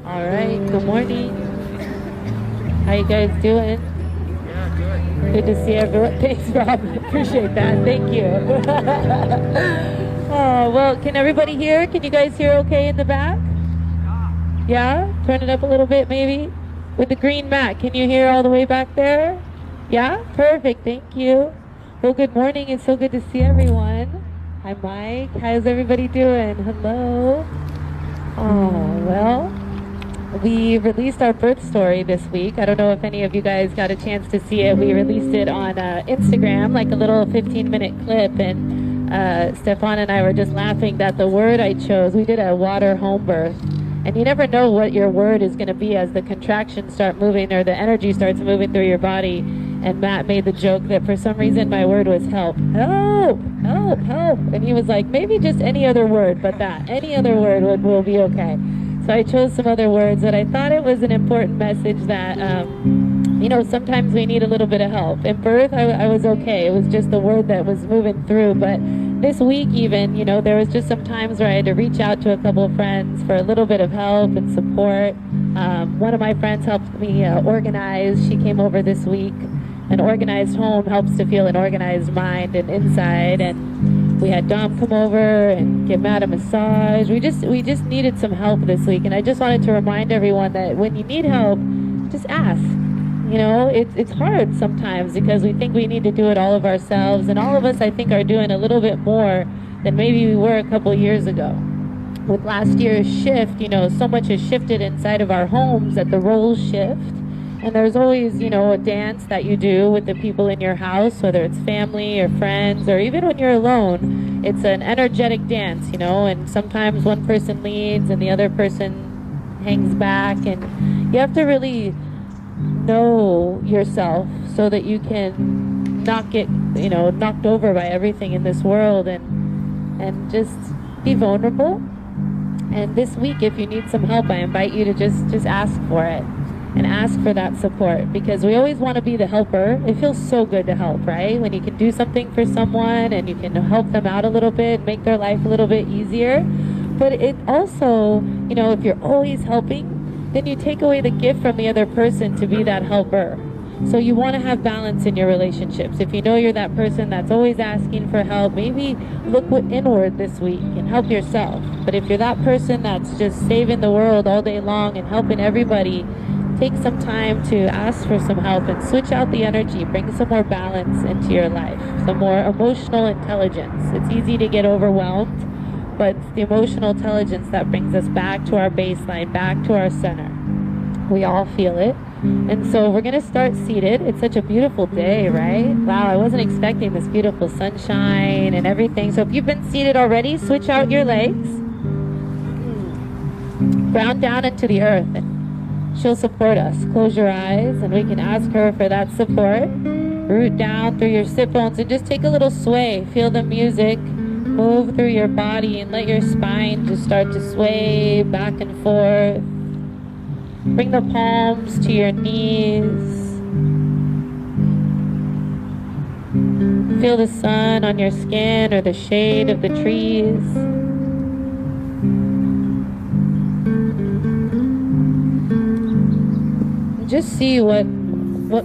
All right, good morning. How you guys doing? Good to see everyone. Thanks, Rob. Appreciate that. Thank you. Oh, well, can everybody hear? Can you guys hear okay in the back? Yeah? Turn it up a little bit, maybe? With the green mat, can you hear all the way back there? Yeah? Perfect. Thank you. Well, good morning. It's so good to see everyone. Hi, Mike. How's everybody doing? Hello. Oh, well, we released our birth story this week. I don't know if any of you guys got a chance to see it. We released it on Instagram, like a little 15-minute clip, and Stefan and I were just laughing that the word I chose, we did a water home birth, and you never know what your word is going to be as the contractions start moving or the energy starts moving through your body. And Matt made the joke that for some reason my word was help. Help, help, help. And he was like, maybe just any other word but that. Any other word will be okay. So I chose some other words, but I thought it was an important message that, sometimes we need a little bit of help. In birth, I was okay. It was just the word that was moving through. But this week even, there was just some times where I had to reach out to a couple of friends for a little bit of help and support. One of my friends helped me organize. She came over this week. An organized home helps to feel an organized mind and inside. And we had Dom come over and give Matt a massage. We just needed some help this week. And I just wanted to remind everyone that when you need help, just ask. It's hard sometimes because we think we need to do it all of ourselves. And all of us, I think, are doing a little bit more than maybe we were a couple years ago. With last year's shift, so much has shifted inside of our homes that the roles shift. And there's always, a dance that you do with the people in your house, whether it's family or friends, or even when you're alone. It's an energetic dance, and sometimes one person leads and the other person hangs back. And you have to really know yourself so that you can not get, knocked over by everything in this world and just be vulnerable. And this week, if you need some help, I invite you to just ask for it. And ask for that support, because we always want to be the helper. It feels so good to help, right? When you can do something for someone and you can help them out a little bit, make their life a little bit easier. But it also, if you're always helping, then you take away the gift from the other person to be that helper. So you want to have balance in your relationships. If you know you're that person that's always asking for help, maybe look inward this week and help yourself. But if you're that person that's just saving the world all day long and helping everybody, take some time to ask for some help and switch out the energy. Bring some more balance into your life, some more emotional intelligence. It's easy to get overwhelmed, but it's the emotional intelligence that brings us back to our baseline, back to our center. We all feel it. And so we're going to start seated. It's such a beautiful day, right? Wow, I wasn't expecting this beautiful sunshine and everything. So if you've been seated already, switch out your legs. Ground down into the earth. She'll support us. Close your eyes and we can ask her for that support. Root down through your sit bones and just take a little sway. Feel the music move through your body and let your spine just start to sway back and forth. Bring the palms to your knees. Feel the sun on your skin or the shade of the trees. Just see what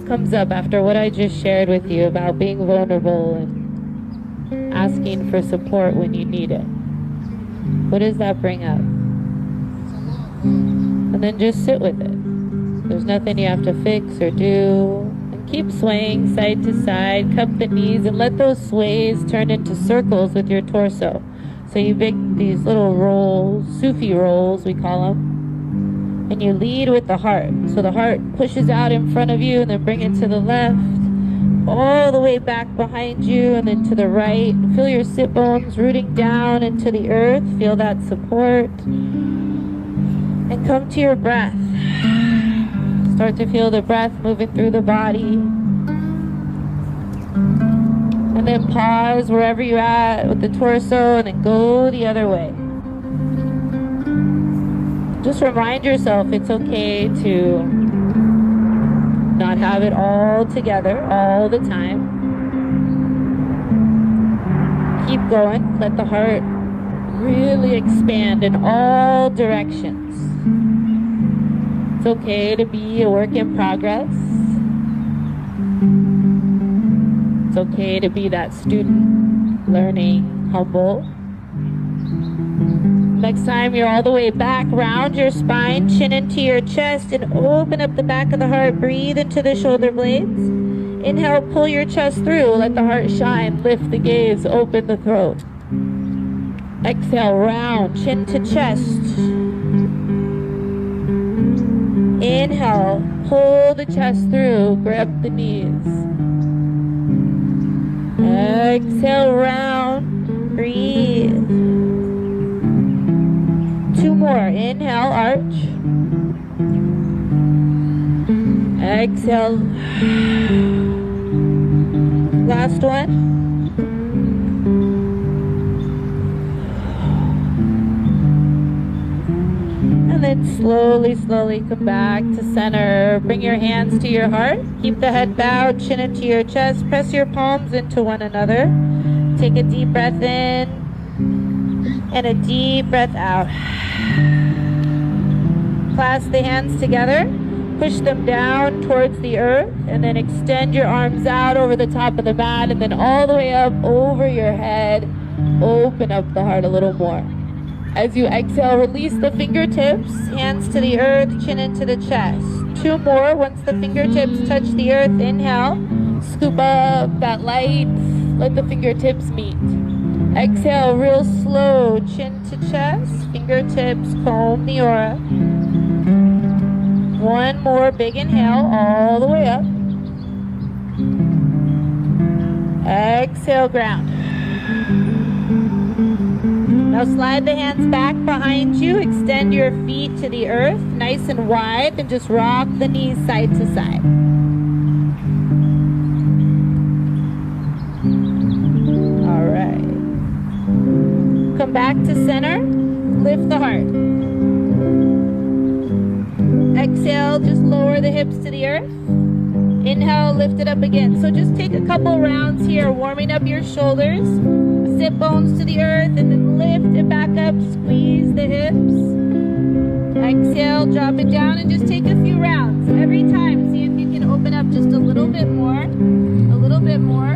comes up after what I just shared with you about being vulnerable and asking for support when you need it. What does that bring up? And then just sit with it. There's nothing you have to fix or do. And keep swaying side to side. Cup the knees and let those sways turn into circles with your torso. So you make these little rolls, Sufi rolls we call them. And you lead with the heart. So the heart pushes out in front of you and then bring it to the left, all the way back behind you and then to the right. Feel your sit bones rooting down into the earth. Feel that support. And come to your breath. Start to feel the breath moving through the body. And then pause wherever you're at with the torso and then go the other way. Just remind yourself it's okay to not have it all together all the time. Keep going. Let the heart really expand in all directions. It's okay to be a work in progress. It's okay to be that student, learning, humble. Next time you're all the way back, round your spine, chin into your chest, and open up the back of the heart. Breathe into the shoulder blades. Inhale, pull your chest through. Let the heart shine. Lift the gaze, open the throat. Exhale, round, chin to chest. Inhale, pull the chest through. Grab the knees. Exhale, round. Breathe. 2 more. Inhale, arch. Exhale. Last one. And then slowly, slowly come back to center. Bring your hands to your heart. Keep the head bowed, chin into your chest. Press your palms into one another. Take a deep breath in and a deep breath out. Clasp the hands together. Push them down towards the earth, and then extend your arms out over the top of the mat, and then all the way up over your head. Open up the heart a little more. As you exhale, release the fingertips, hands to the earth, chin into the chest. 2 more. Once the fingertips touch the earth, inhale, scoop up that light, let the fingertips meet. Exhale, real slow, chin to chest, fingertips comb the aura. 1 more big inhale, all the way up. Exhale, ground. Now slide the hands back behind you. Extend your feet to the earth, nice and wide, and just rock the knees side to side. All right. Come back to center. Lift the heart. Exhale, just lower the hips to the earth. Inhale, lift it up again. So just take a couple rounds here, warming up your shoulders. Sit bones to the earth, and then lift it back up. Squeeze the hips. Exhale, drop it down, and just take a few rounds. Every time, see if you can open up just a little bit more. A little bit more.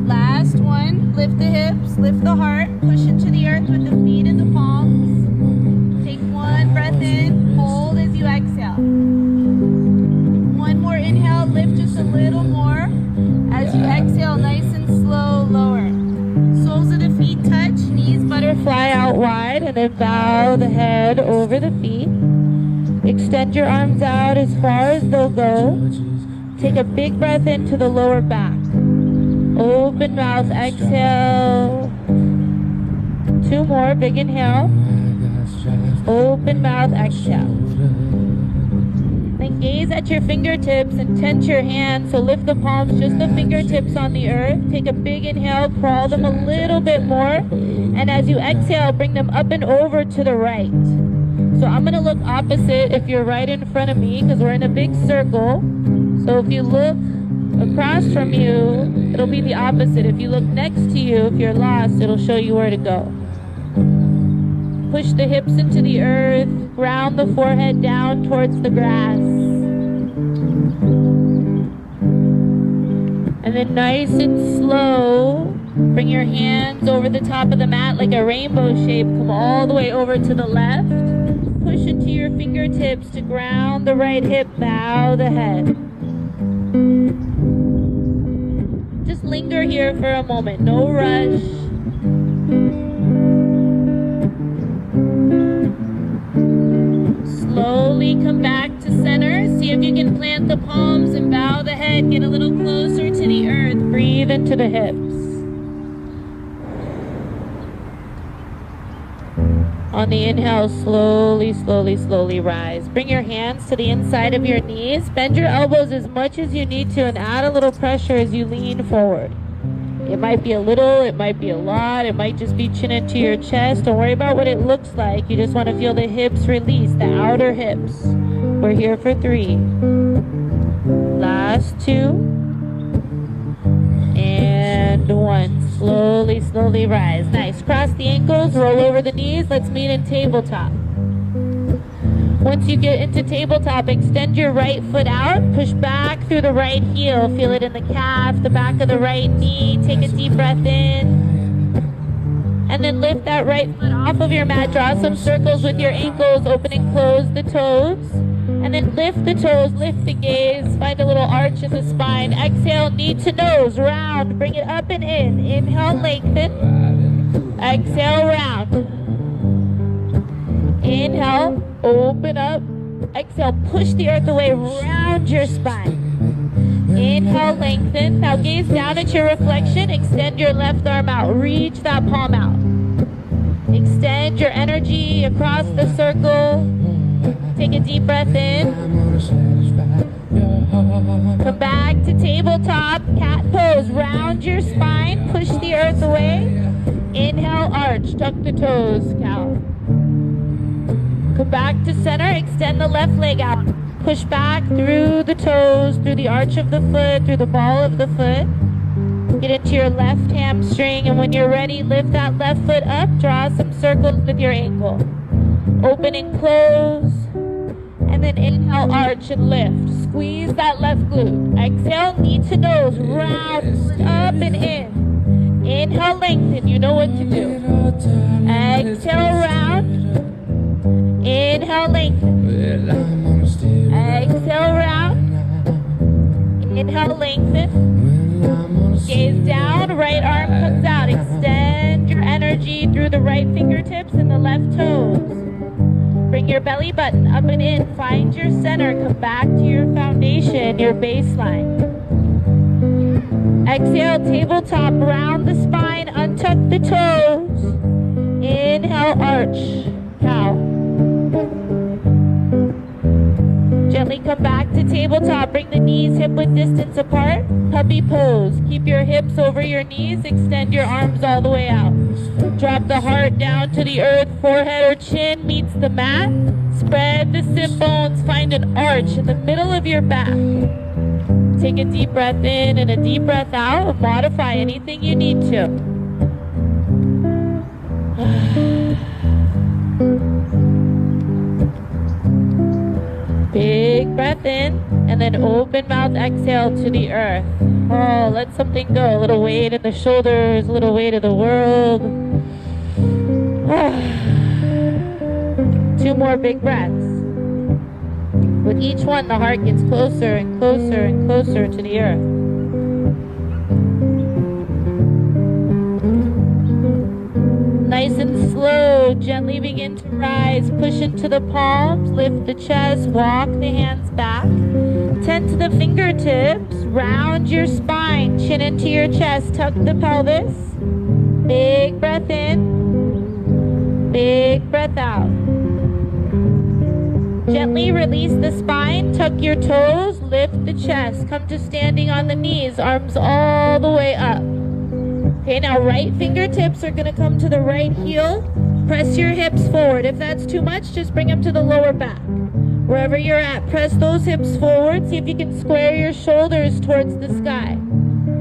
Last one. Lift the hips, lift the heart. Push into the earth with the feet and the palms. Take 1 breath in. Hold as you exhale. 1 more inhale, lift just a little more. As you exhale, nice and slow, lower. Soles of the feet touch, knees butterfly out wide, and then bow the head over the feet. Extend your arms out as far as they'll go. Take a big breath into the lower back. Open mouth, exhale. 2 more, big inhale. Open mouth, exhale. Then gaze at your fingertips and tense your hands. So lift the palms, just the fingertips on the earth. Take a big inhale, crawl them a little bit more. And as you exhale, bring them up and over to the right. So I'm going to look opposite if you're right in front of me, because we're in a big circle. So if you look across from you, it'll be the opposite. If you look next to you, if you're lost, it'll show you where to go. Push the hips into the earth, ground the forehead down towards the grass. And then nice and slow, bring your hands over the top of the mat like a rainbow shape. Come all the way over to the left. Push into your fingertips to ground the right hip, bow the head. Just linger here for a moment, no rush. Slowly come back to center. See if you can plant the palms and bow the head. Get a little closer to the earth. Breathe into the hips. On the inhale, slowly, slowly, slowly rise. Bring your hands to the inside of your knees. Bend your elbows as much as you need to and add a little pressure as you lean forward. It might be a little, it might be a lot, it might just be chin into your chest. Don't worry about what it looks like. You just want to feel the hips release, the outer hips. We're here for 3. Last 2. And 1. Slowly, slowly rise. Nice. Cross the ankles, roll over the knees. Let's meet in tabletop. Once you get into tabletop, extend your right foot out, push back through the right heel. Feel it in the calf, the back of the right knee. Take a deep breath in. And then lift that right foot off of your mat. Draw some circles with your ankles, open and close the toes. And then lift the toes, lift the gaze, find a little arch in the spine. Exhale, knee to nose, round, bring it up and in. Inhale, lengthen. Exhale, round. Inhale, open up. Exhale, push the earth away, round your spine. Inhale, lengthen. Now gaze down at your reflection. Extend your left arm out. Reach that palm out. Extend your energy across the circle. Take a deep breath in. Come back to tabletop. Cat pose. Round your spine. Push the earth away. Inhale, arch. Tuck the toes. Cow. Come back to center. Extend the left leg out. Push back through the toes, through the arch of the foot, through the ball of the foot. Get into your left hamstring, and when you're ready, lift that left foot up. Draw some circles with your ankle. Open and close. And then inhale, arch and lift. Squeeze that left glute. Exhale, knee to nose. Round, up and in. Inhale, lengthen. You know what to do. Exhale, round. Inhale, lengthen. Exhale, round. Inhale, lengthen. Gaze down, right arm comes out. Extend your energy through the right fingertips and the left toes. Bring your belly button up and in. Find your center. Come back to your foundation, your baseline. Exhale, tabletop, round the spine, untuck the toes. Inhale, arch, cow. Gently come back to tabletop. Bring the knees hip-width distance apart. Puppy pose. Keep your hips over your knees. Extend your arms all the way out. Drop the heart down to the earth. Forehead or chin meets the mat. Spread the sit bones. Find an arch in the middle of your back. Take a deep breath in and a deep breath out. Modify anything you need to. Big breath in, and then open mouth exhale to the earth. Oh, let something go. A little weight in the shoulders, a little weight of the world. Two more big breaths. With each one, the heart gets closer and closer and closer to the earth. Nice and slow, gently begin to rise. Push into the palms, lift the chest, walk the hands back. Tend to the fingertips, round your spine, chin into your chest, tuck the pelvis. Big breath in, big breath out. Gently release the spine, tuck your toes, lift the chest. Come to standing on the knees, arms all the way up. Okay, now right fingertips are going to come to the right heel. Press your hips forward. If that's too much, just bring them to the lower back. Wherever you're at, press those hips forward. See if you can square your shoulders towards the sky.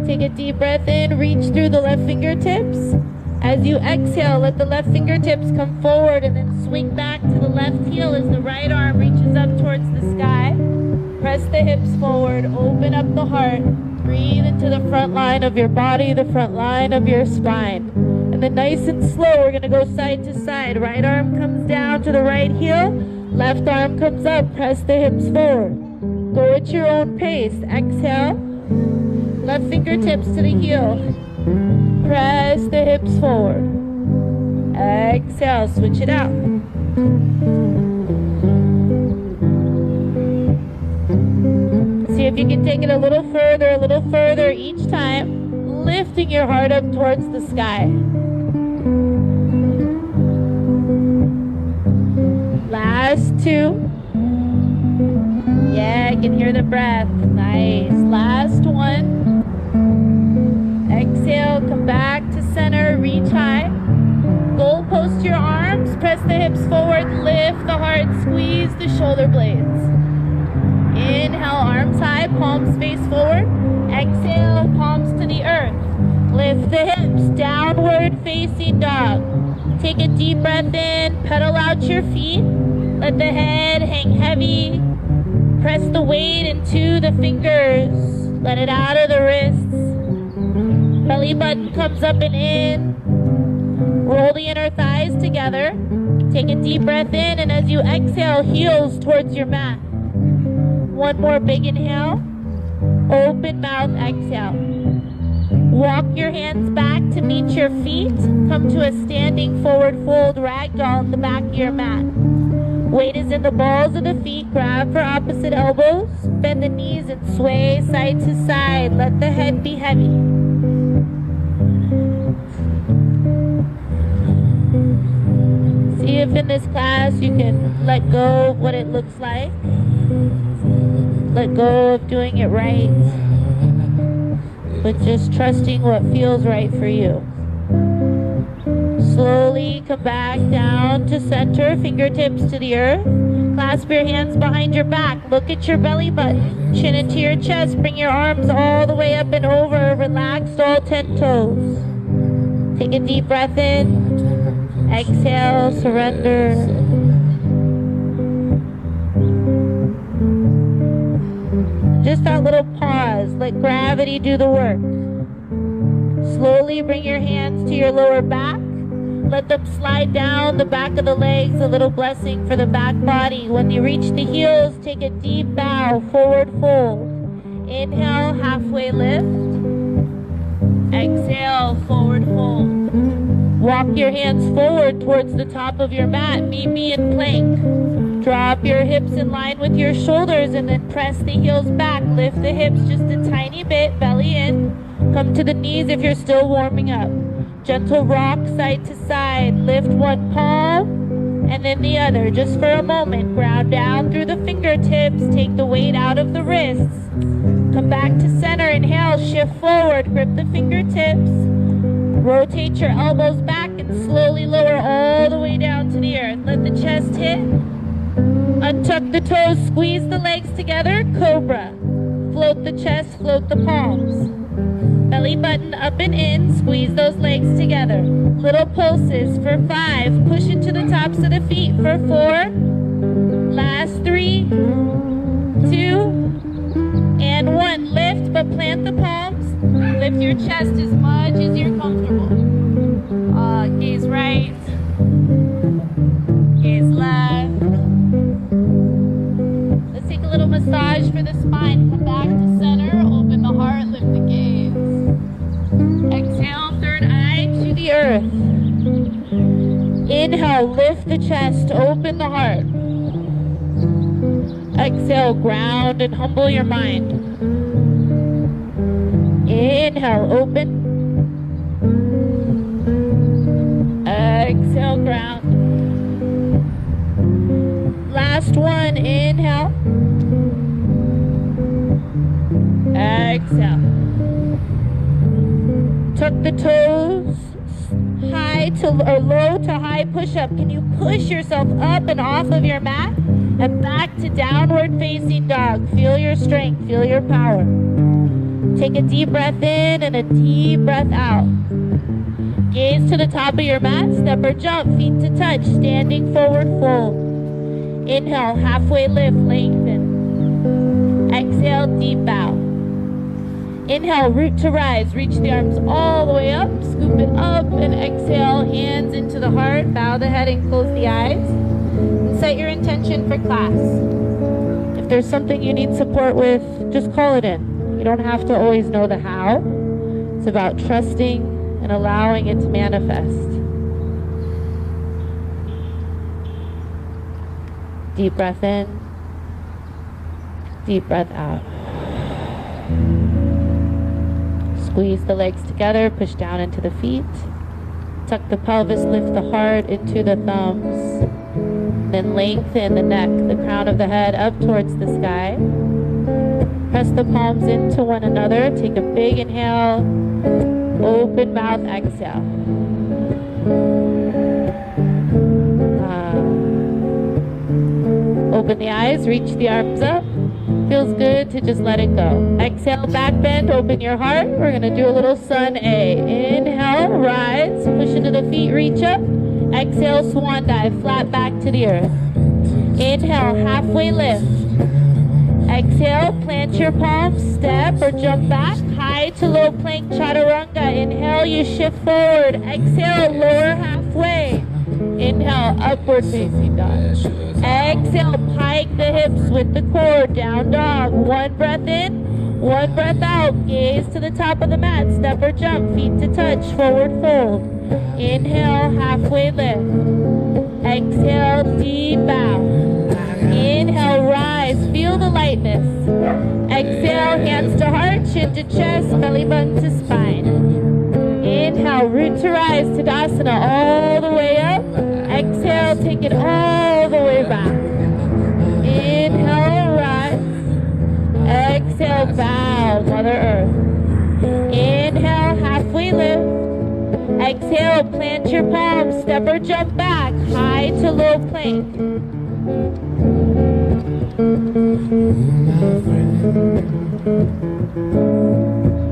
Take a deep breath in, reach through the left fingertips. As you exhale, let the left fingertips come forward and then swing back to the left heel as the right arm reaches up towards the sky. Press the hips forward, open up the heart. Breathe into the front line of your body, the front line of your spine. And then nice and slow, we're going to go side to side. Right arm comes down to the right heel. Left arm comes up. Press the hips forward. Go at your own pace. Exhale. Left fingertips to the heel. Press the hips forward. Exhale. Switch it out. See if you can take it a little further each time, lifting your heart up towards the sky. Last two. Yeah, I can hear the breath. Nice. Last one. Exhale, come back to center, reach high. Goal post your arms, press the hips forward, lift the heart, squeeze the shoulder blades. Inhale, arms high, palms face forward. Exhale, palms to the earth. Lift the hips, downward facing dog. Take a deep breath in, pedal out your feet. Let the head hang heavy. Press the weight into the fingers. Let it out of the wrists. Belly button comes up and in. Roll the inner thighs together. Take a deep breath in, and as you exhale, heels towards your mat. One more big inhale. Open mouth, exhale. Walk your hands back to meet your feet. Come to a standing forward fold ragdoll in the back of your mat. Weight is in the balls of the feet. Grab for opposite elbows. Bend the knees and sway side to side. Let the head be heavy. See if in this class you can let go of what it looks like. Let go of doing it right, but just trusting what feels right for you. Slowly come back down to center, fingertips to the earth. Clasp your hands behind your back. Look at your belly button. Chin into your chest. Bring your arms all the way up and over. Relax all 10 toes. Take a deep breath in. Exhale, surrender. Just that little pause. Let gravity do the work. Slowly bring your hands to your lower back. Let them slide down the back of the legs, a little blessing for the back body. When you reach the heels, take a deep bow, forward fold. Inhale, halfway lift. Exhale, forward fold. Walk your hands forward towards the top of your mat. Meet me in plank. Drop your hips in line with your shoulders and then press the heels back. Lift the hips just a tiny bit, belly in. Come to the knees if you're still warming up. Gentle rock side to side. Lift one palm and then the other. Just for a moment. Ground down through the fingertips. Take the weight out of the wrists. Come back to center. Inhale, shift forward. Grip the fingertips. Rotate your elbows back and slowly lower all the way down to the earth. Let the chest hit. Untuck the toes. Squeeze the legs together. Cobra. Float the chest. Float the palms. Belly button up and in. Squeeze those legs together. Little pulses for 5. Push into the tops of the feet for 4. Last 3, 2, and 1. Lift, but plant the palms. Lift your chest as much as you're comfortable. Gaze right. Gaze left. Let's take a little massage for the spine. Come back to center. Open the heart. Lift the gaze. Exhale, third eye to the earth. Inhale, lift the chest, open the heart. Exhale, ground and humble your mind. Inhale, open. Exhale, ground. Last one, inhale. Exhale. Tuck the toes, high to or low to high push-up. Can you push yourself up and off of your mat and back to downward facing dog? Feel your strength, feel your power. Take a deep breath in and a deep breath out. Gaze to the top of your mat, step or jump, feet to touch, standing forward fold. Inhale, halfway lift, lengthen. Exhale, deep bow. Inhale, root to rise. Reach the arms all the way up. Scoop it up and exhale. Hands into the heart. Bow the head and close the eyes. And set your intention for class. If there's something you need support with, just call it in. You don't have to always know the how. It's about trusting and allowing it to manifest. Deep breath in. Deep breath out. Squeeze the legs together, push down into the feet. Tuck the pelvis, lift the heart into the thumbs. Then lengthen the neck, the crown of the head up towards the sky. Press the palms into one another. Take a big inhale. Open mouth, exhale. Open the eyes, reach the arms up. feels good to just let it go. Exhale, back bend, open your heart. We're gonna do a little sun A. Inhale, rise, push into the feet, reach up. Exhale, swan dive, flat back to the earth. Inhale, halfway lift. Exhale, plant your palms, step or jump back, high to low plank chaturanga. Inhale, you shift forward. Exhale, lower halfway. Inhale, upward facing dog. Exhale, pike the hips with the core, down dog. One breath in, one breath out. Gaze to the top of the mat, step or jump, feet to touch, forward fold. Inhale, halfway lift. Exhale, deep bow. Inhale, rise, feel the lightness. Exhale, hands to heart, chin to chest, belly button to spine. Inhale, root to rise, Tadasana, all the way up. Exhale, take it all the way back. Inhale, rise. Exhale, bow, Mother Earth. Inhale, halfway lift. Exhale, plant your palms, step or jump back, high to low plank.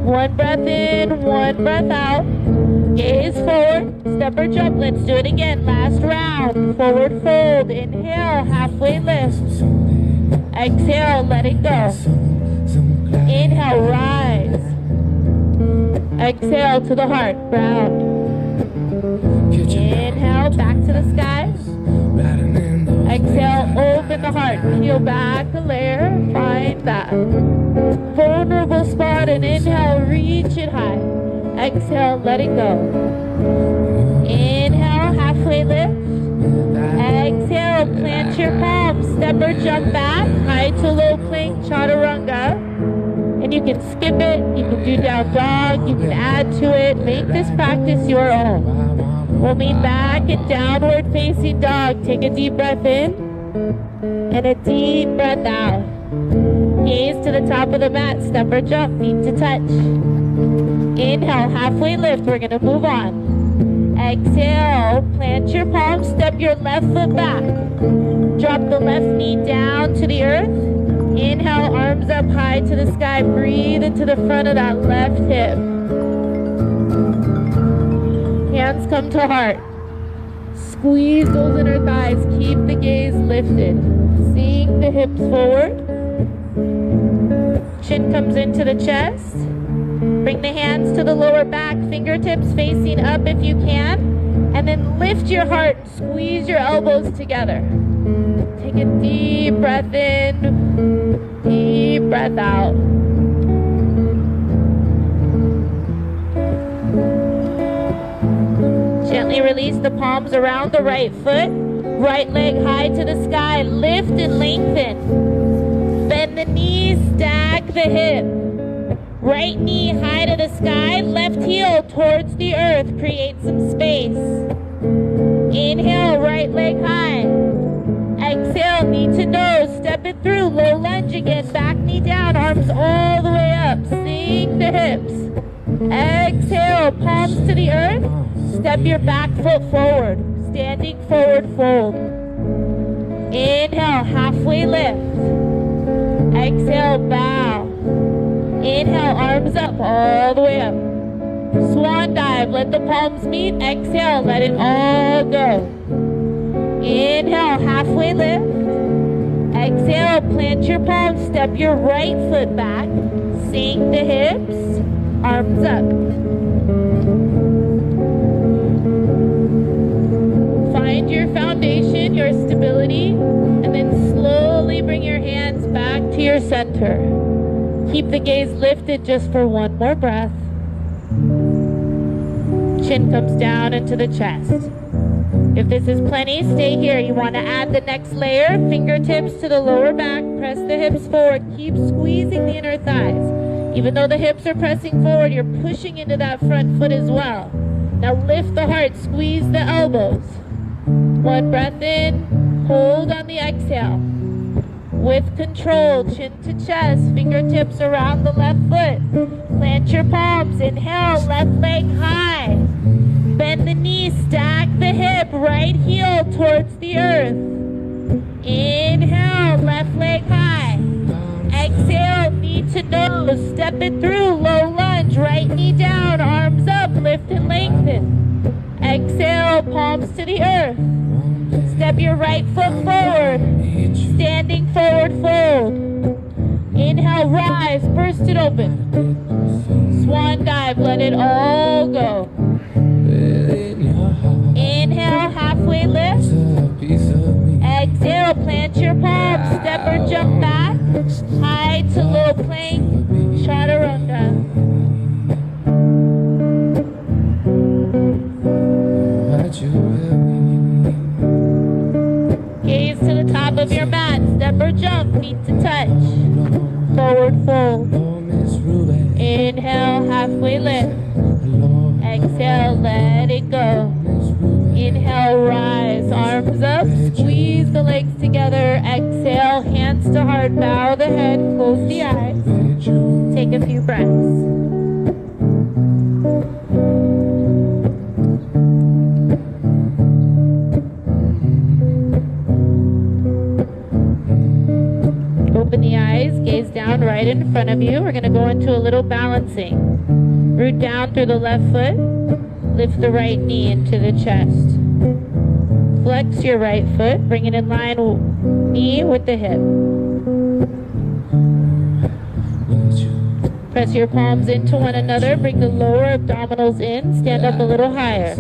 One breath in, one breath out. Gaze forward, step or jump. Let's do it again. Last round. Forward fold. Inhale, halfway lift. Exhale, let it go. Inhale, rise. Exhale to the heart, round. Inhale, back to the sky. Exhale, open the heart, peel back a layer, find that vulnerable spot, and inhale, reach it high. Exhale, let it go. Inhale, halfway lift. Exhale, plant your palms, step or jump back, high to low plank, chaturanga. And you can skip it, you can do down dog, you can add to it, make this practice your own. We'll meet back in downward facing dog. Take a deep breath in and a deep breath out. Gaze to the top of the mat, step or jump, feet to touch. Inhale, halfway lift, we're gonna move on. Exhale, plant your palms, step your left foot back. Drop the left knee down to the earth. Inhale, arms up high to the sky, breathe into the front of that left hip. Hands come to heart. Squeeze those inner thighs. Keep the gaze lifted. Seeing the hips forward. Chin comes into the chest. Bring the hands to the lower back. Fingertips facing up if you can. And then lift your heart. Squeeze your elbows together. Take a deep breath in. Deep breath out. Gently release the palms around the right foot. Right leg high to the sky. Lift and lengthen. Bend the knees, stack the hip. Right knee high to the sky. Left heel towards the earth. Create some space. Inhale, right leg high. Exhale, knee to nose. Step it through. Low lunge again. Back knee down. Arms all the way up. Sink the hips. Exhale, palms to the earth. Step your back foot forward, standing forward fold. Inhale, halfway lift. Exhale, bow. Inhale, arms up, all the way up. Swan dive, let the palms meet. Exhale, let it all go. Inhale, halfway lift. Exhale, plant your palms, step your right foot back. Sink the hips, arms up. Find your foundation, your stability, and then slowly bring your hands back to your center. Keep the gaze lifted just for one more breath. Chin comes down into the chest. If this is plenty, stay here. You want to add the next layer, fingertips to the lower back, press the hips forward, keep squeezing the inner thighs. Even though the hips are pressing forward, you're pushing into that front foot as well. Now lift the heart, squeeze the elbows. One breath in, hold on the exhale. With control, chin to chest, fingertips around the left foot. Plant your palms, inhale, left leg high. Bend the knee, stack the hip, right heel towards the earth. Inhale, left leg high. Exhale. Exhale, knee to nose, step it through, low lunge, right knee down, arms up, lift and lengthen. Exhale, palms to the earth. Step your right foot forward, standing forward fold. Inhale, rise, burst it open. Swan dive, let it all go. Inhale, halfway lift. Exhale, plant your palms, step or jump back. High to low plank, chaturanga. Gaze to the top of your mat, step or jump, feet to touch. Forward fold. Inhale, halfway lift. Exhale, let it go. Inhale, rise, arms up, squeeze the legs together. Exhale, hands to heart, bow the head, close the eyes. Take a few breaths. Open the eyes, gaze down right in front of you. We're going to go into a little balancing. Root down through the left foot. Lift the right knee into the chest. Flex your right foot, bring it in line, knee with the hip. Press your palms into one another, bring the lower abdominals in, stand up a little higher.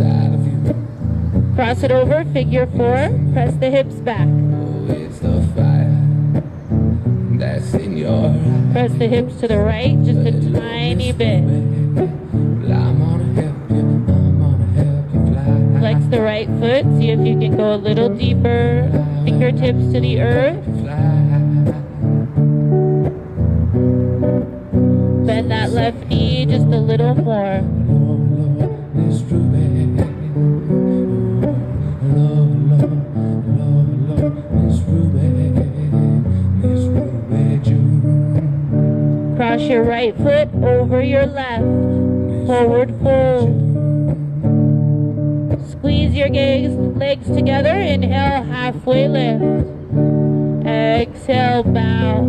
Cross it over, figure four, press the hips back. Press the hips to the right, just a tiny bit. Flex the right foot, see if you can go a little deeper. Fingertips to the earth. Bend that left knee just a little more. Cross your right foot over your left. Forward fold. Squeeze your legs together. Inhale, halfway lift. Exhale, bow.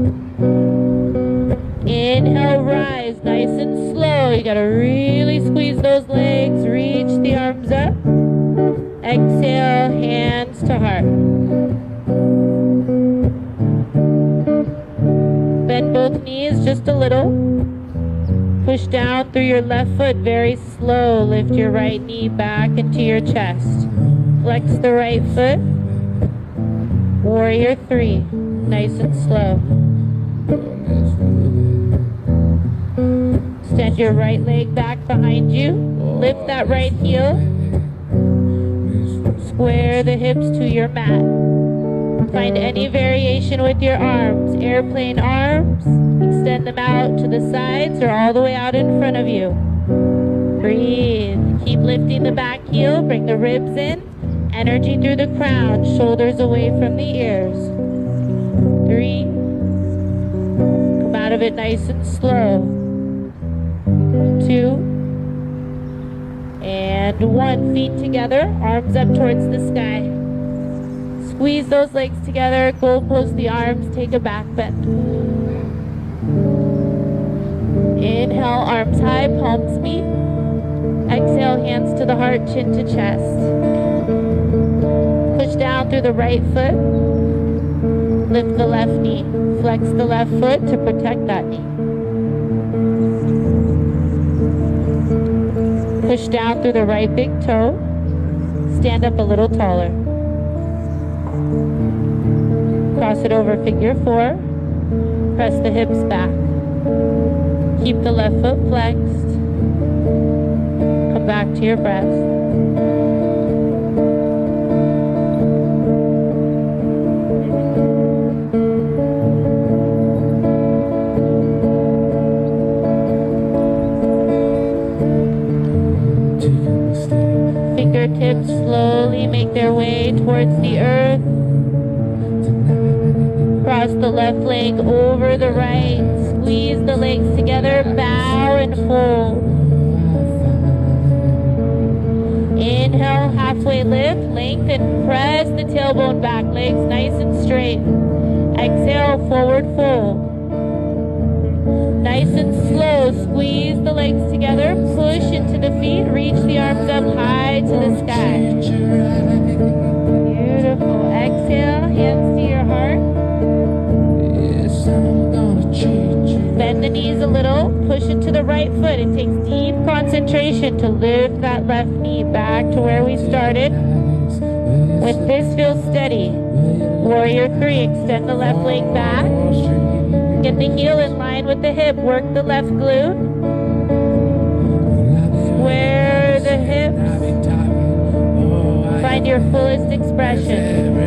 Inhale, rise, nice and slow. You gotta really squeeze those legs. Reach the arms up. Exhale, hands to heart. Bend both knees just a little. Push down through your left foot very slow. Lift your right knee back into your chest. Flex the right foot. Warrior three. Nice and slow. Extend your right leg back behind you. Lift that right heel. Square the hips to your mat. Find any variation with your arms. Airplane arms. Extend them out to the sides or all the way out in front of you. Breathe. Keep lifting the back heel. Bring the ribs in. Energy through the crown. Shoulders away from the ears. 3. Come out of it nice and slow. 2. And 1. Feet together. Arms up towards the sky. Squeeze those legs together. Goalpost the arms. Take a back bend. Inhale, arms high, palms meet. Exhale, hands to the heart, chin to chest. Push down through the right foot. Lift the left knee. Flex the left foot to protect that knee. Push down through the right big toe. Stand up a little taller. Cross it over, figure four. Press the hips back. Keep the left foot flexed. Come back to your breath. Fingertips slowly make their way towards the earth. Cross the left leg over the right. Squeeze the legs together. Bow and fold. Inhale, halfway lift. Lengthen. Press the tailbone back. Legs nice and straight. Exhale, forward fold. legs together, push into the feet, reach the arms up high to the sky. Beautiful. Exhale, hands to your heart. Bend the knees a little, push into the right foot. It takes deep concentration to lift that left knee back to where we started. When this feels steady, warrior 3, extend the left leg back. Get the heel in line with the hip, work the left glute. Square the hips. Find your fullest expression.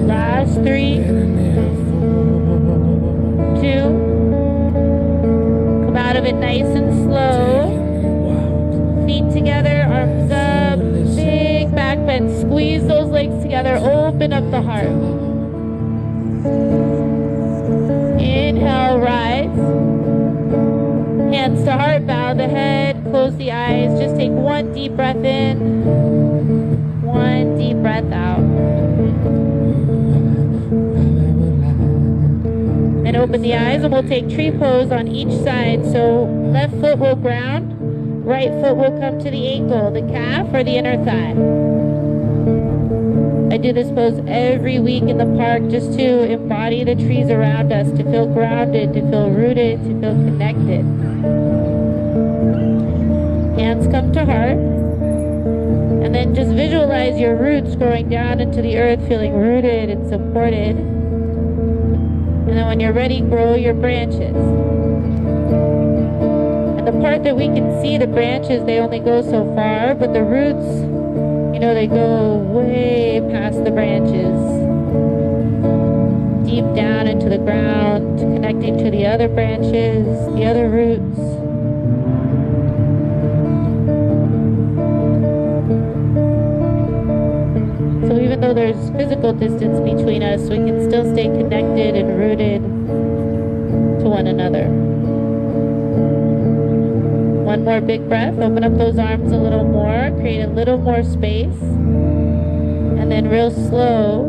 Last 3, 2. Come out of it nice and slow. Feet together, arms up, big back bend. Squeeze those legs together, open up the heart. Inhale, rise. Hands to heart, bow the head, close the eyes. Just take one deep breath in, one deep breath out. And open the eyes, and we'll take tree pose on each side. So left foot will ground, right foot will come to the ankle, the calf, or the inner thigh. I do this pose every week in the park just to embody the trees around us, to feel grounded, to feel rooted, to feel connected. Hands come to heart. And then just visualize your roots growing down into the earth, feeling rooted and supported. And then when you're ready, grow your branches. And the part that we can see, the branches, they only go so far, but the roots, you know, they go way past the branches, deep down into the ground, connecting to the other branches, the other roots. So even though there's physical distance between us, we can still stay connected and rooted to one another. One more big breath. Open up those arms a little more. Create a little more space. And then real slow,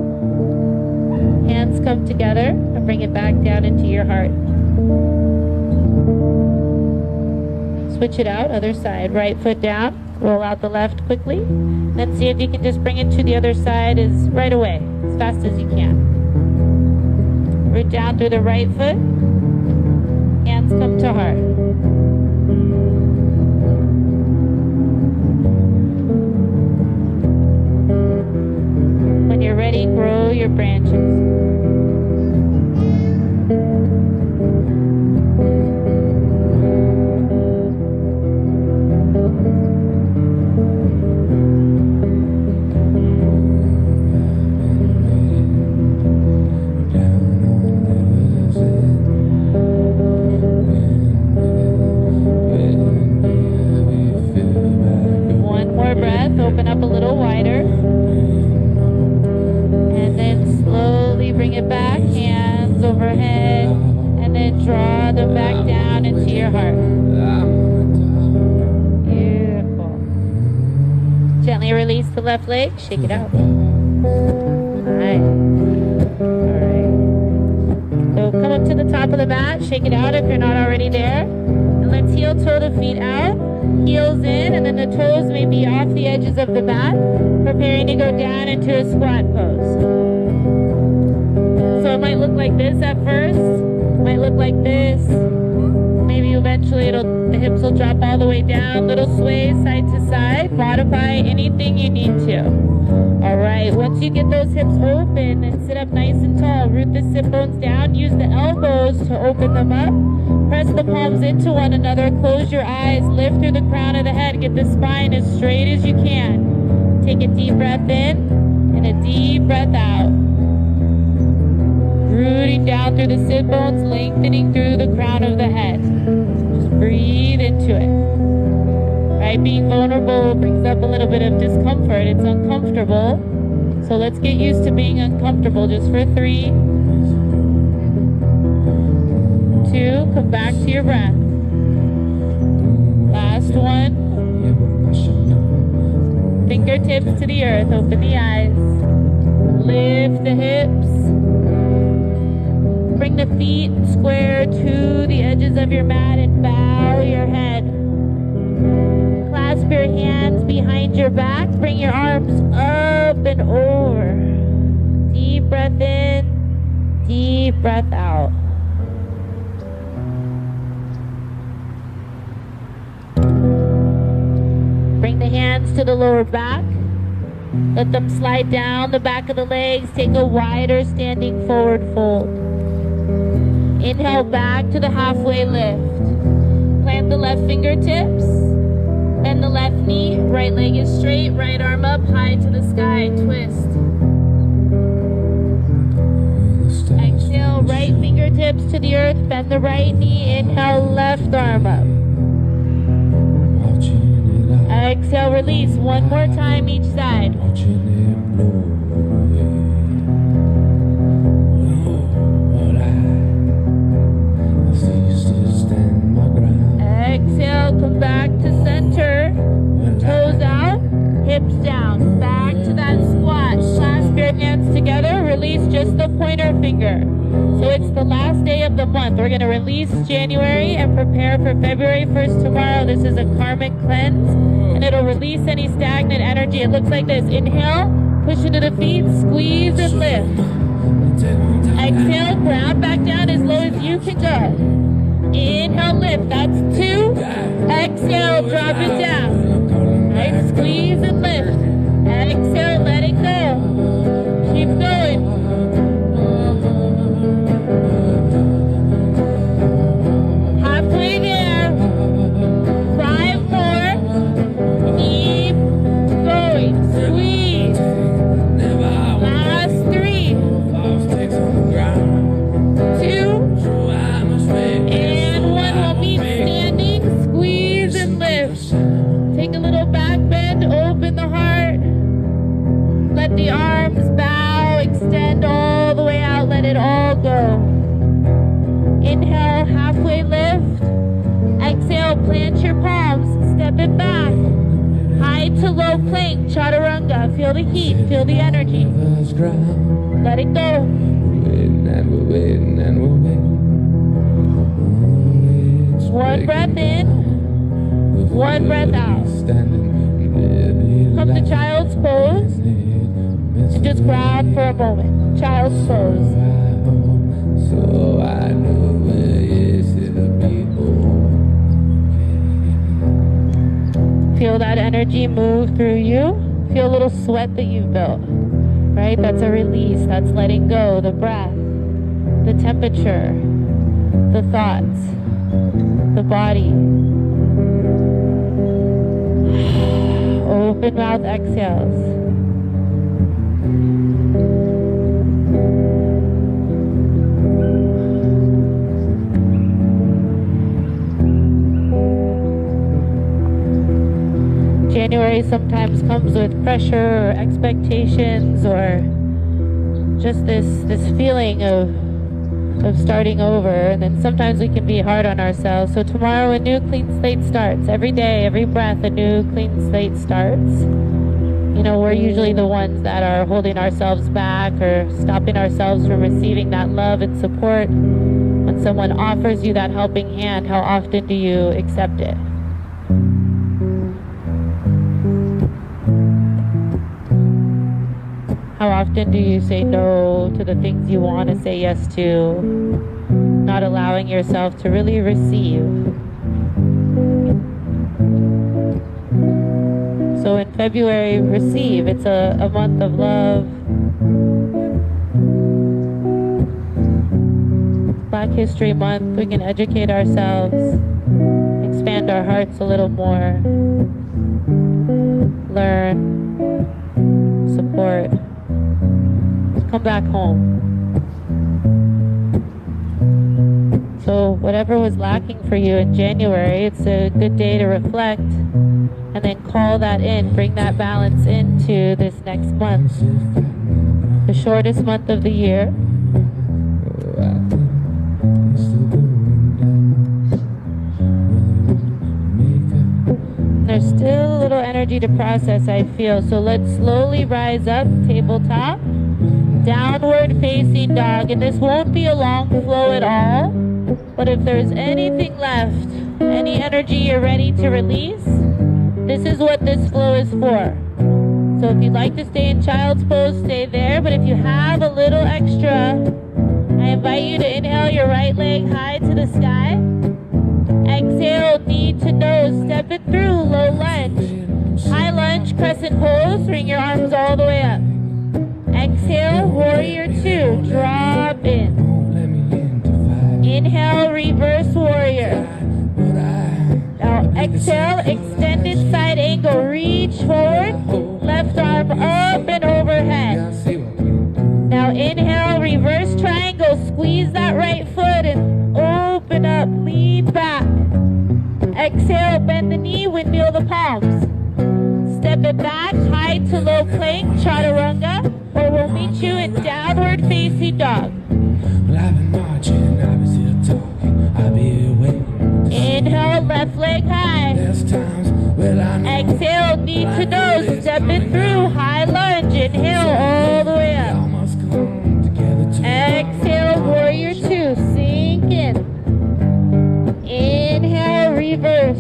hands come together and bring it back down into your heart. Switch it out, other side. Right foot down. Roll out the left quickly. Then see if you can just bring it to the other side right away, as fast as you can. Root down through the right foot. Hands come to heart. When you're ready, grow your branches. Open up a little wider. And then slowly bring it back, hands overhead, and then draw them back down into your heart. Beautiful. Gently release the left leg, shake it out. Nice. Alright. So come up to the top of the mat, shake it out if you're not already there. And let's heel toe the feet out. Heels in, and then the toes may be off the edges of the mat, preparing to go down into a squat pose. So it might look like this at first, might look like this. Maybe eventually the hips will drop all the way down, little sway side to side. Modify anything you need to. All right, once you get those hips open, then sit up nice and tall. Root the sit bones down, use the elbows to open them up. Press the palms into one another, close your eyes, lift through the crown of the head, get the spine as straight as you can. Take a deep breath in and a deep breath out. Rooting down through the sit bones, lengthening through the crown of the head. Just breathe into it. Right, being vulnerable brings up a little bit of discomfort. It's uncomfortable. So let's get used to being uncomfortable just for 3, 2, come back to your breath. Last one. Fingertips to the earth, open the eyes. Lift the hips. Bring the feet square to the edges of your mat and bow your head. Clasp your hands behind your back. Bring your arms up and over. Deep breath in, deep breath out. Bring the hands to the lower back. Let them slide down the back of the legs. Take a wider standing forward fold. Inhale back to the halfway lift. Plant the left fingertips. Bend the left knee. Right leg is straight. Right arm up high to the sky. Twist. Exhale, right fingertips to the earth. Bend the right knee. Inhale, left arm up. Exhale, release. One more time each side. Exhale, come back to center. Toes out, hips down. Back to that squat. Clasp your hands together. Release just the pointer finger. So it's the last day of the month. We're going to release January and prepare for February 1st tomorrow. This is a karmic cleanse, and it'll release any stagnant energy. It looks like this. Inhale, push into the feet, squeeze and lift. Exhale, ground back down as low as you can go. Inhale, lift. That's 2. Exhale, drop it down. Right, squeeze and lift. Exhale, let it go. Keep going. Halfway there. 5 more. Keep going. Squeeze. Last 3. 2. And 1. We'll meet standing. Squeeze and lift. Take a little back bend. Open the heart. Let the arms bow. Extend all the way out. Let it all go. Inhale, halfway lift. Exhale, plant your palms. Step it back. High to low plank, chaturanga. Feel the heat, feel the energy. Let it go. One breath in, one breath out. Come to child's pose and just ground for a moment. Child's pose. So I know where is the people. Feel that energy move through you. Feel a little sweat that you've built. Right? That's a release. That's letting go. The breath, the temperature, the thoughts, the body. Open mouth exhales. January sometimes comes with pressure or expectations or just this feeling of starting over, and then sometimes we can be hard on ourselves. So tomorrow a new clean slate starts. Every day, every breath, a new clean slate starts. You know, we're usually the ones that are holding ourselves back or stopping ourselves from receiving that love and support. When someone offers you that helping hand, how often do you accept it? How often do you say no to the things you want to say yes to, not allowing yourself to really receive? So in February, receive. It's a month of love. Black History Month, we can educate ourselves, expand our hearts a little more, learn, support. Come back home. So whatever was lacking for you in January, it's a good day to reflect and then call that in, bring that balance into this next month, the shortest month of the year. There's still a little energy to process, I feel. So let's slowly rise up, tabletop. Downward facing dog. And this won't be a long flow at all. But if there's anything left, any energy you're ready to release, this is what this flow is for. So if you'd like to stay in child's pose, stay there. But if you have a little extra, I invite you to inhale your right leg high to the sky. Exhale, knee to nose, step it through, low lunge. High lunge, crescent pose, bring your arms all the way up. Exhale, warrior two, drop in. Inhale, reverse warrior. Now exhale, extended side angle, reach forward, left arm up and overhead. Now inhale, reverse triangle, squeeze that right foot and open up, lean back. Exhale, bend the knee, windmill the palms. Step it back, high to low plank, chaturanga, or we'll meet you in downward facing dog. Inhale, left leg high. Exhale, knee to nose, step it through, high lunge, inhale all the way up. Exhale, warrior two, sink in. Inhale, reverse.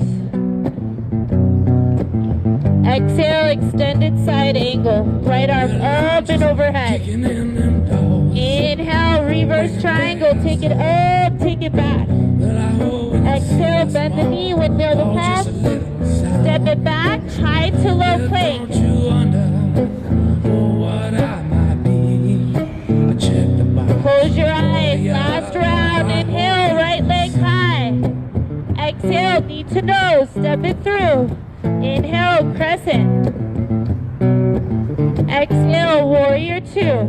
Exhale, extended side angle, right arm up and overhead. Inhale, reverse triangle, take it up, take it back. Exhale, bend the knee, windmill the palms. Step it back, high to low plank. Close your eyes, last round, inhale, right leg high. Exhale, knee to nose, step it through. Inhale, crescent. Exhale, warrior two.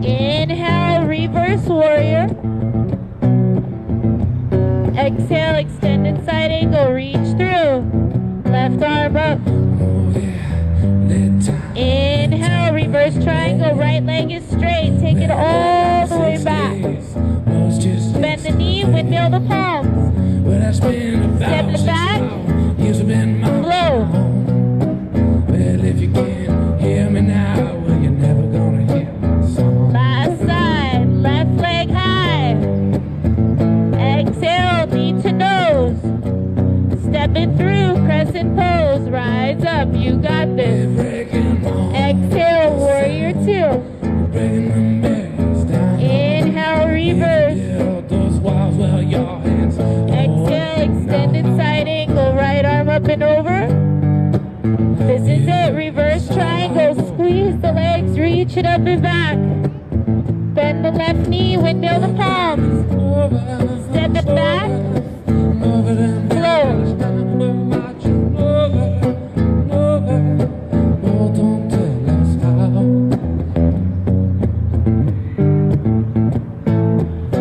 Inhale, reverse warrior. Exhale, extended side angle, reach through. Left arm up. Inhale, reverse triangle, right leg is straight. Take it all the way back. Bend the knee, windmill the palms. Step it back. Flow. Well, if you can't hear me now, well, you're never gonna hear my song. Last side, left leg high. Exhale, knee to nose. Step it through, crescent pose. Rise up, you got this. Exhale, warrior two. Inhale, reverse. Exhale, extended side angle, right arm up and over. This is it, reverse triangle, squeeze the legs, reach it up and back. Bend the left knee, windmill the palms. Step it back, flow.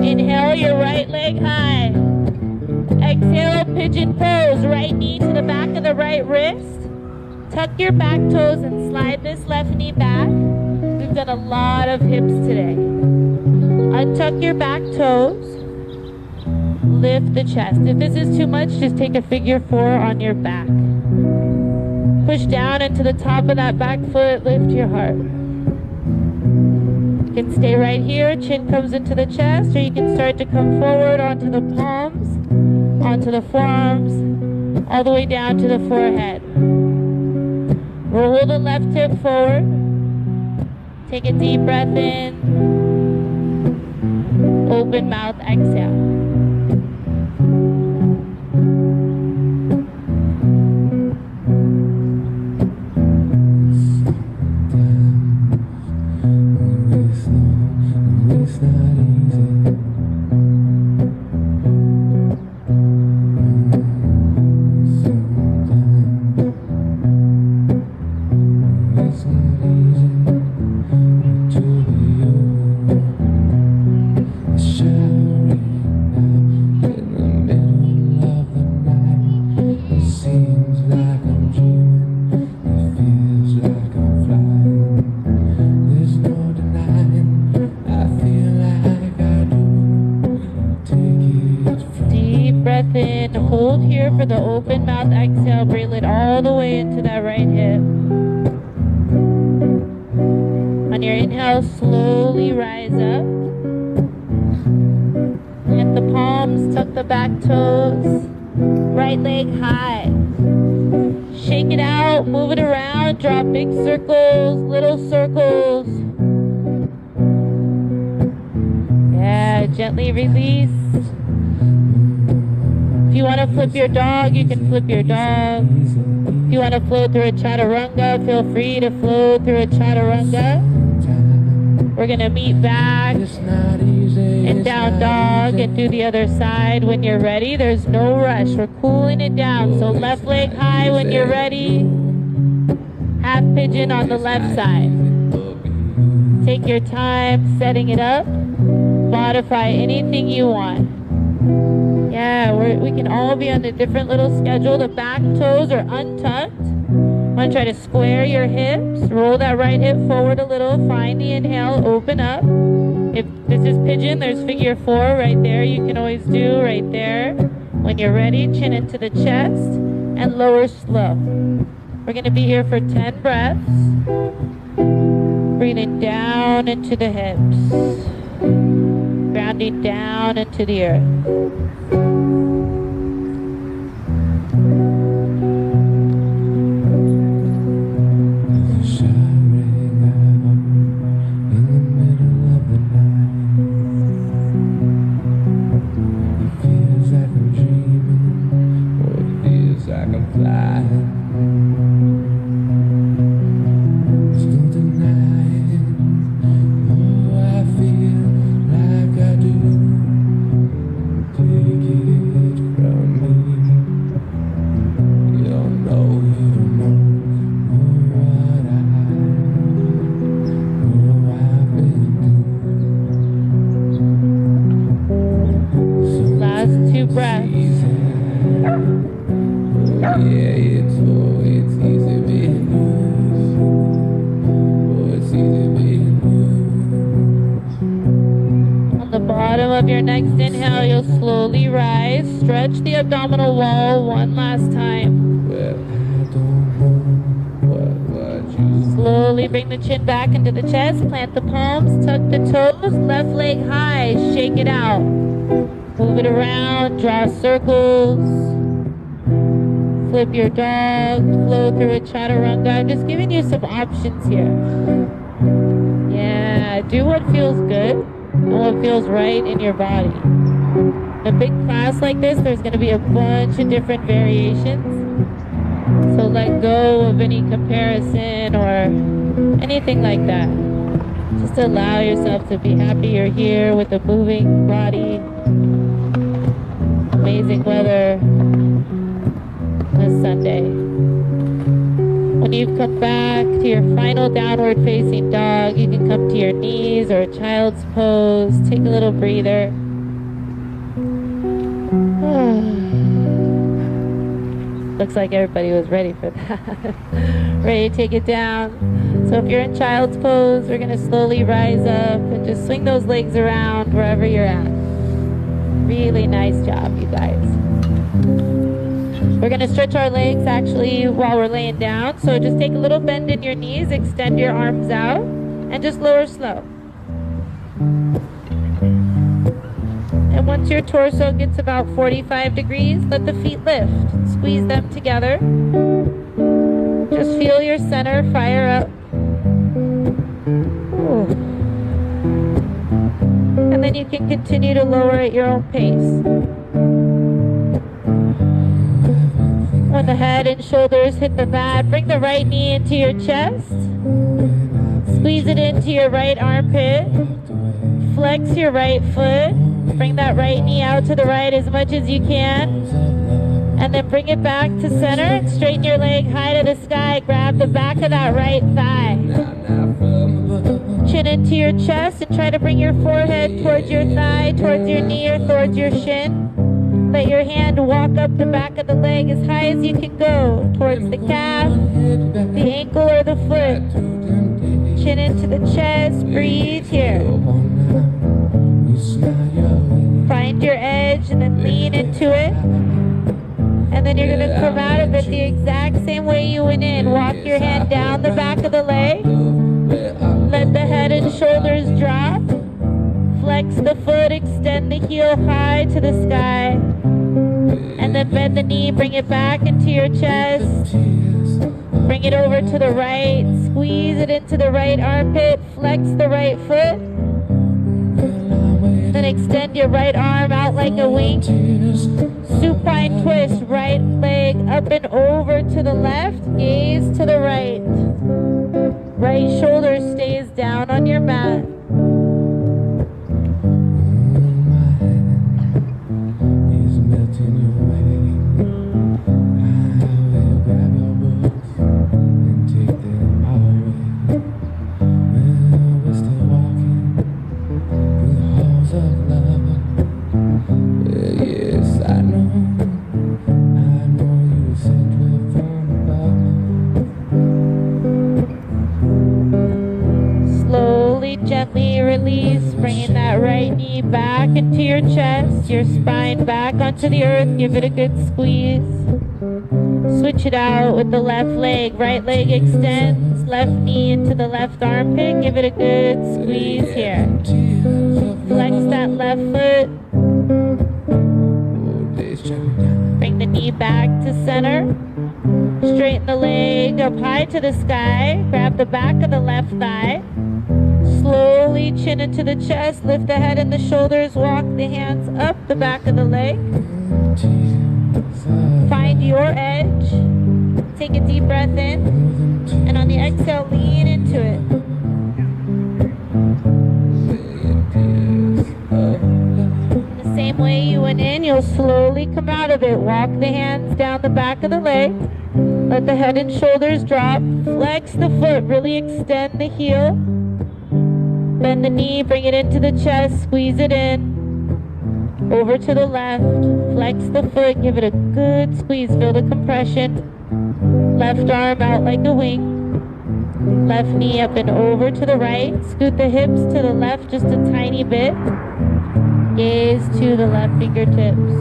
Inhale your right leg high. Exhale, pigeon pose, right knee to the back of the right wrist. Tuck your back toes and slide this left knee back. We've done a lot of hips today. Untuck your back toes. Lift the chest. If this is too much, just take a figure four on your back. Push down into the top of that back foot. Lift your heart. You can stay right here. Chin comes into the chest, or you can start to come forward onto the palms, onto the forearms, all the way down to the forehead. Roll the left hip forward. Take a deep breath in. Open mouth, exhale. Hold here for the open mouth exhale. Bring it all the way into that right hip. Inhale, slowly rise up. Plant the palms, tuck the back toes. Right leg high. Shake it out, move it around, draw big circles, little circles. Yeah, gently release. If you want to flip your dog, you can flip your dog. If you want to flow through a chaturanga, feel free to flow through a chaturanga. We're going to meet back in down dog and do the other side when you're ready. There's no rush. We're cooling it down. So left leg high when you're ready. Half pigeon on the left side. Take your time setting it up. Modify anything you want. Yeah, we can all be on a different little schedule. The back toes are untucked. Want to try to square your hips. Roll that right hip forward a little. Find the inhale. Open up. If this is pigeon, there's figure 4 right there. You can always do right there. When you're ready, chin into the chest and lower slow. We're going to be here for 10 breaths. Breathing down into the hips. Grounding down into the earth. Stretch the abdominal wall one last time. Slowly bring the chin back into the chest. Plant the palms, tuck the toes. Left leg high. Shake it out. Move it around. Draw circles. Flip your dog. Flow through a chaturanga. I'm just giving you some options here. Yeah, do what feels good and what feels right in your body. In a big class like this, there's going to be a bunch of different variations. So let go of any comparison or anything like that. Just allow yourself to be happy you're here with a moving body. Amazing weather on a Sunday. When you've come back to your final downward facing dog, you can come to your knees or a child's pose. Take a little breather. Looks like everybody was ready for that. Ready to take it down. So if you're in child's pose, we're going to slowly rise up and just swing those legs around wherever you're at. Really nice job, you guys. We're going to stretch our legs actually while we're laying down. So just take a little bend in your knees, extend your arms out, and just lower slow. And once your torso gets about 45 degrees, let the feet lift. Squeeze them together. Just feel your center fire up. Ooh. And then you can continue to lower at your own pace. When the head and shoulders hit the mat, bring the right knee into your chest. Squeeze it into your right armpit. Flex your right foot. Bring that right knee out to the right as much as you can. And then bring it back to center and straighten your leg high to the sky. Grab the back of that right thigh. Chin into your chest and try to bring your forehead towards your thigh, towards your knee or towards your shin. Let your hand walk up the back of the leg as high as you can go, towards the calf, the ankle or the foot. Chin into the chest. Breathe here. Find your edge and then lean into it. And then you're going to come out of it the exact same way you went in. Walk your hand down the back of the leg. Let Let the head and shoulders drop. Flex the foot, extend the heel high to the sky. And then bend the knee, bring it back into your chest. Bring it over to the right. Squeeze it into the right armpit. Flex the right foot. Then extend your right arm out like a wing. Supine twist, right leg up and over to the left. Gaze to the right. Right shoulder stays down on your mat. Gently release, bringing that right knee back into your chest, your spine back onto the earth. Give it a good squeeze. Switch it out with the left leg. Right leg extends, left knee into the left armpit. Give it a good squeeze here. Flex that left foot. Bring the knee back to center. Straighten the leg up high to the sky. Grab the back of the left thigh. Slowly chin into the chest, lift the head and the shoulders, walk the hands up the back of the leg. Find your edge. Take a deep breath in, and on the exhale, lean into it. The same way you went in, you'll slowly come out of it. Walk the hands down the back of the leg. Let the head and shoulders drop. Flex the foot, really extend the heel. Bend the knee, bring it into the chest, squeeze it in. Over to the left, flex the foot, give it a good squeeze, feel the compression. Left arm out like a wing. Left knee up and over to the right. Scoot the hips to the left just a tiny bit. Gaze to the left fingertips.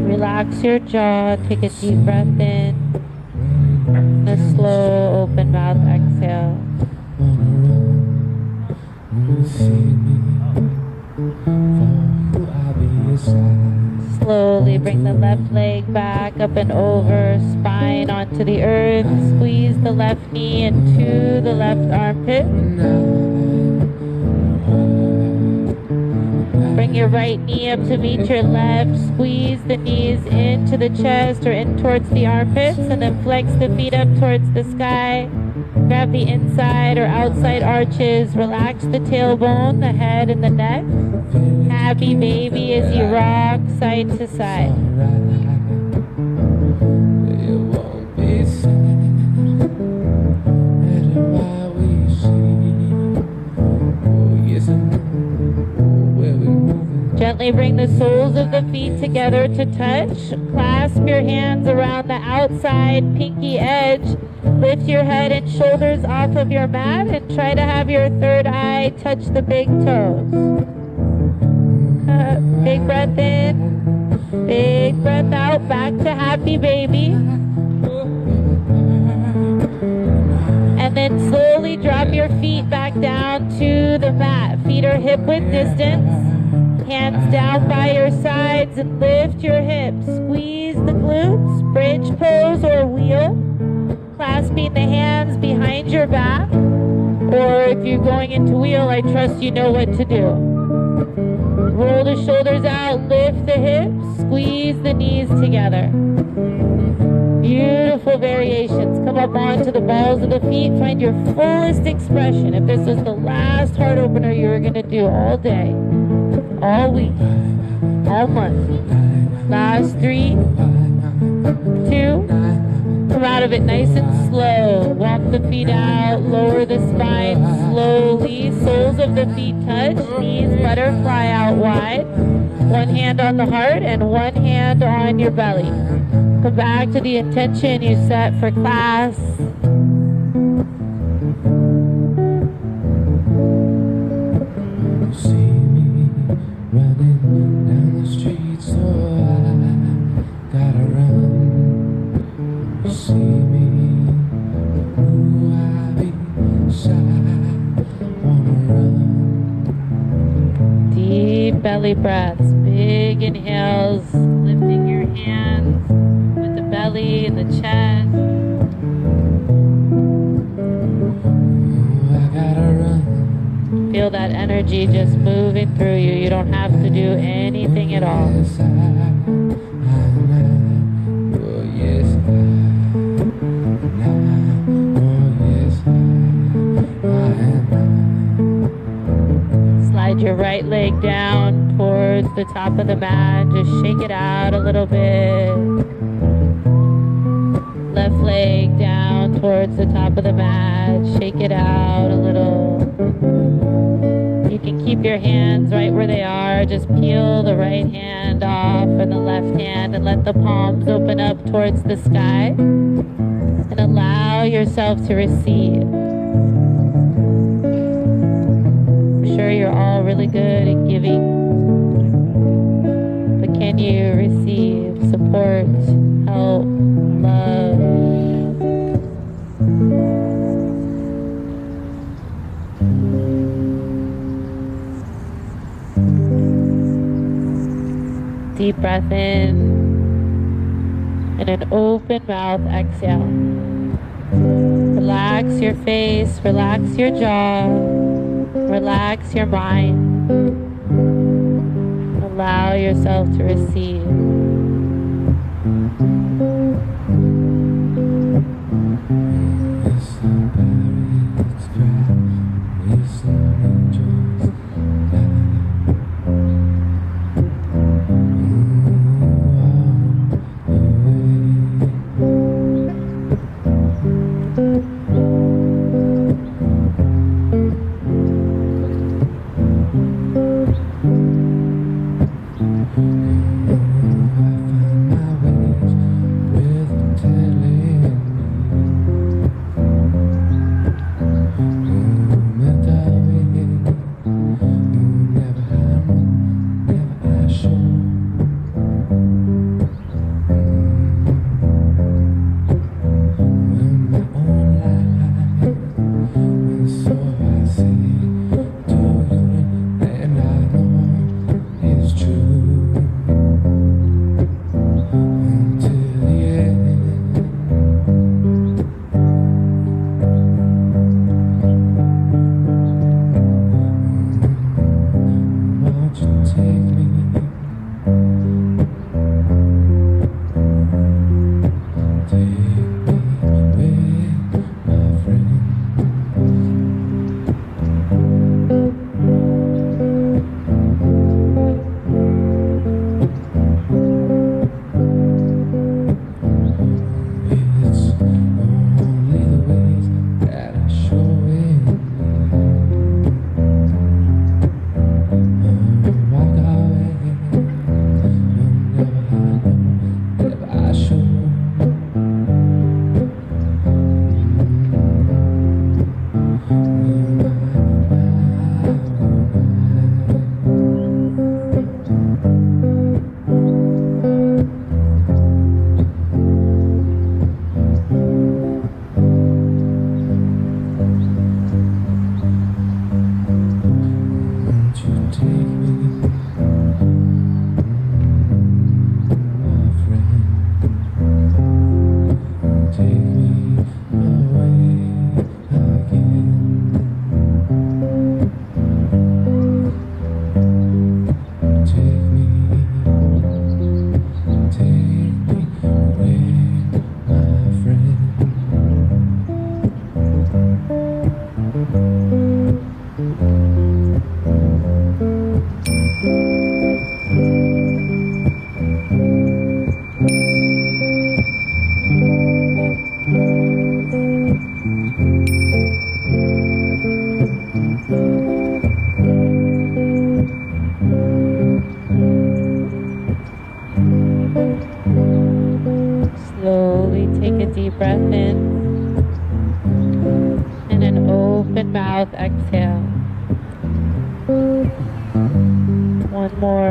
Relax your jaw, take a deep breath in, and a slow open mouth exhale. Slowly bring the left leg back up and over, spine onto the earth, squeeze the left knee into the left armpit. Bring your right knee up to meet your left. Squeeze the knees into the chest or in towards the armpits, and then flex the feet up towards the sky. Grab the inside or outside arches. Relax the tailbone, the head, and the neck. Happy baby as you rock side to side. Gently bring the soles of the feet together to touch. Clasp your hands around the outside pinky edge. Lift your head and shoulders off of your mat and try to have your third eye touch the big toes. Big breath in, big breath out, back to happy baby. And then slowly drop your feet back down to the mat. Feet are hip width distance. Hands down by your sides and lift your hips. Squeeze the glutes, bridge pose or wheel. Clasping the hands behind your back. Or if you're going into wheel, I trust you know what to do. Roll the shoulders out, lift the hips, squeeze the knees together. Beautiful variations. Come up onto the balls of the feet, find your fullest expression. If this was the last heart opener you were going to do all day, all week, all month. Last 3, 2, come out of it nice and slow. Walk the feet out, lower the spine slowly. Soles of the feet touch, knees butterfly out wide. One hand on the heart and one hand on your belly. Come back to the intention you set for class. See me running down the street, so I gotta run. You see me, ooh, I be shy, wanna run. Deep belly breaths, big inhales, lifting your hands with the belly and the chest. Ooh, I gotta run. Feel that energy just moving through you. You don't have to do anything at all. Yes, oh yes, Slide your right leg down towards the top of the mat. Just shake it out a little bit. Left leg down towards the top of the mat. Shake it out a little. You can keep your hands right where they are. Just peel the right hand off and the left hand and let the palms open up towards the sky. And allow yourself to receive. I'm sure you're all really good at giving. But can you receive support, help, love? Deep breath in and an open mouth exhale. Relax your face, relax your jaw, relax your mind. Allow yourself to receive.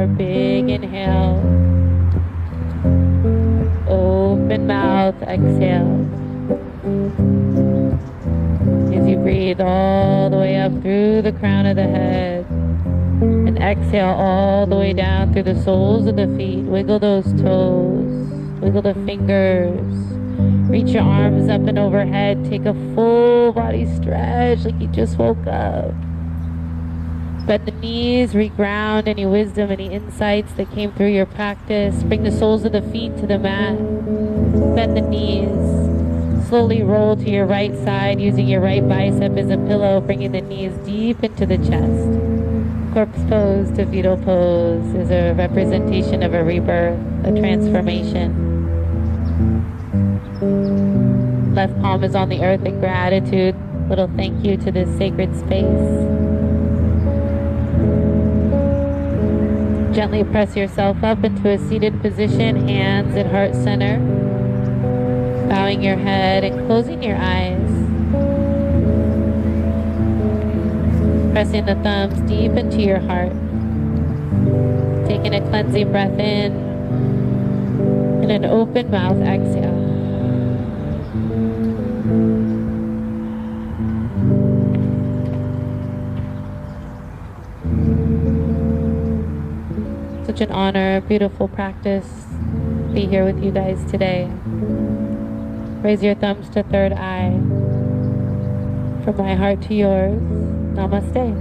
4. Big inhale. Open mouth, exhale. As you breathe all the way up through the crown of the head. And exhale all the way down through the soles of the feet. Wiggle those toes. Wiggle the fingers. Reach your arms up and overhead. Take a full body stretch like you just woke up. Bend the knees, reground any wisdom, any insights that came through your practice. Bring the soles of the feet to the mat. Bend the knees. Slowly roll to your right side using your right bicep as a pillow, bringing the knees deep into the chest. Corpse pose to fetal pose is a representation of a rebirth, a transformation. Left palm is on the earth in gratitude. Little thank you to this sacred space. Gently press yourself up into a seated position, hands at heart center. Bowing your head and closing your eyes. Pressing the thumbs deep into your heart. Taking a cleansing breath in. And an open mouth exhale. Such an honor, beautiful practice to be here with you guys today. Raise your thumbs to third eye. From my heart to yours, namaste.